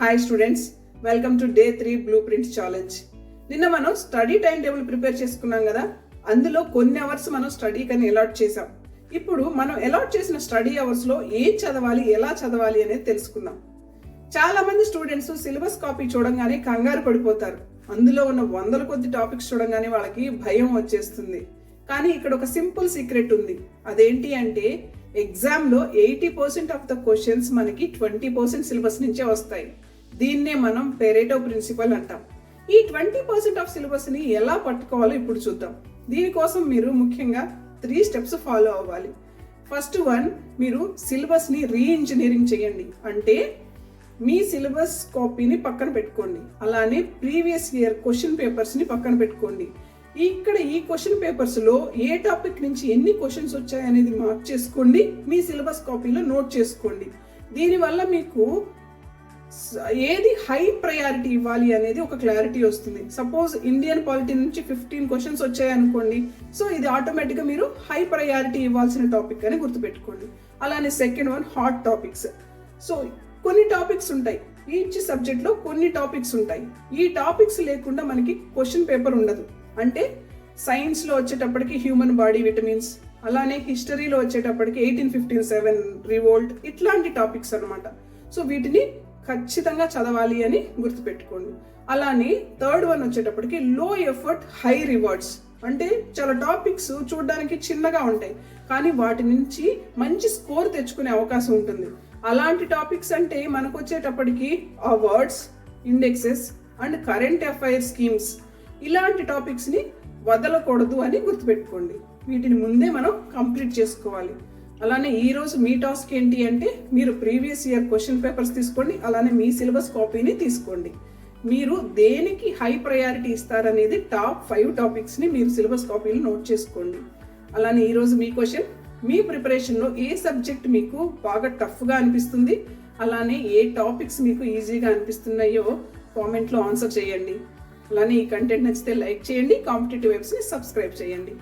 Hi students, welcome to day 3 blue print challenge. నిన్న మనం study time table prepare చేసుకున్నాం కదా. అందులో కొన్ని అవర్స్ మనం స్టడీ కని అలాట్ చేసాం. ఇప్పుడు మనం అలాట్ చేసిన స్టడీ అవర్స్ లో ఏం చదవాలి, ఎలా చదవాలి అనేది తెలుసుకుందాం. చాలా మంది స్టూడెంట్స్ సిలబస్ కాపీ చూడంగానే కంగారు పడిపోతారు. అందులో ఉన్న వందల కొద్ది టాపిక్స్ చూడంగానే వాళ్ళకి భయం వచ్చేస్తుంది. కానీ ఇక్కడ ఒక సింపుల్ సీక్రెట్ ఉంది. అదేంటి అంటే ఎగ్జామ్ లో 80% ఆఫ్ ద క్వశ్చన్స్ మనకి 20% సిలబస్ నుంచే వస్తాయి. దీన్నే మనం పెరేటో ప్రిన్సిపల్ అంటాం. ఈ 20% ఆఫ్ సిలబస్ ని ఎలా పట్టుకోవాలో ఇప్పుడు చూద్దాం. దీనికోసం మీరు ముఖ్యంగా 3 స్టెప్స్ ఫాలో అవ్వాలి. ఫస్ట్ వన్, మీరు సిలబస్ ని రీఇంజనీరింగ్ చేయండి. అంటే మీ సిలబస్ కాపీని పక్కన పెట్టుకోండి. అలానే ప్రీవియస్ ఇయర్ క్వశ్చన్ పేపర్స్ ని పక్కన పెట్టుకోండి. ఇక్కడ ఈ క్వశ్చన్ పేపర్స్ లో ఏ టాపిక్ నుంచి ఎన్ని క్వశ్చన్స్ వచ్చాయి అనేది మార్క్ చేసుకోండి. మీ సిలబస్ కాపీలో నోట్ చేసుకోండి. దీనివల్ల మీకు ఏది హై ప్రయారిటీ ఇవ్వాలి అనేది ఒక క్లారిటీ వస్తుంది. సపోజ్ ఇండియన్ పాలిటీ నుంచి 15 క్వశ్చన్స్ వచ్చాయి అనుకోండి. సో ఇది ఆటోమేటిక్గా మీరు హై ప్రయారిటీ ఇవ్వాల్సిన టాపిక్ అని గుర్తుపెట్టుకోండి. అలానే second one, hot topics. So కొన్ని టాపిక్స్ ఉంటాయి, ఈచ్ సబ్జెక్ట్ లో కొన్ని టాపిక్స్ ఉంటాయి. ఈ టాపిక్స్ లేకుండా మనకి క్వశ్చన్ పేపర్ ఉండదు. అంటే సైన్స్ లో వచ్చేటప్పటికి హ్యూమన్ బాడీ, విటమిన్స్, అలానే హిస్టరీలో వచ్చేటప్పటికి 1857 రివోల్ట్, ఇట్లాంటి టాపిక్స్ అనమాట. సో వీటిని ఖచ్చితంగా చదవాలి అని గుర్తుపెట్టుకోండి. అలానే థర్డ్ వన్ వచ్చేటప్పటికి లో ఎఫర్ట్ హై రివార్డ్స్. అంటే చాలా టాపిక్స్ చూడడానికి చిన్నగా ఉంటాయి, కానీ వాటి నుంచి మంచి స్కోర్ తెచ్చుకునే అవకాశం ఉంటుంది. అలాంటి టాపిక్స్ అంటే మనకు వచ్చేటప్పటికి awards, indexes and current affair schemes, ఇలాంటి టాపిక్స్ ని వదలకూడదు అని గుర్తుపెట్టుకోండి. వీటిని ముందే మనం కంప్లీట్ చేసుకోవాలి. అలానే ఈ రోజు మీ టాస్క్ ఏంటి అంటే మీరు ప్రీవియస్ ఇయర్ క్వశ్చన్ పేపర్స్ తీసుకోండి. అలానే మీ సిలబస్ కాపీని తీసుకోండి. మీరు దేనికి హై ప్రయారిటీ ఇస్తారనేది టాప్ 5 టాపిక్స్ ని మీరు సిలబస్ కాపీలో నోట్ చేసుకోండి. అలానే ఈ రోజు మీ క్వశ్చన్, మీ ప్రిపరేషన్ లో ఏ సబ్జెక్ట్ మీకు బాగా టఫ్ గా అనిపిస్తుంది, అలానే ఏ టాపిక్స్ మీకు ఈజీగా అనిపిస్తున్నాయో కామెంట్ లో ఆన్సర్ చేయండి. అలానే ఈ కంటెంట్ నచ్చితే లైక్ చేయండి, కాంపిటేటివ్ వెబ్స్ ని సబ్స్క్రైబ్ చేయండి.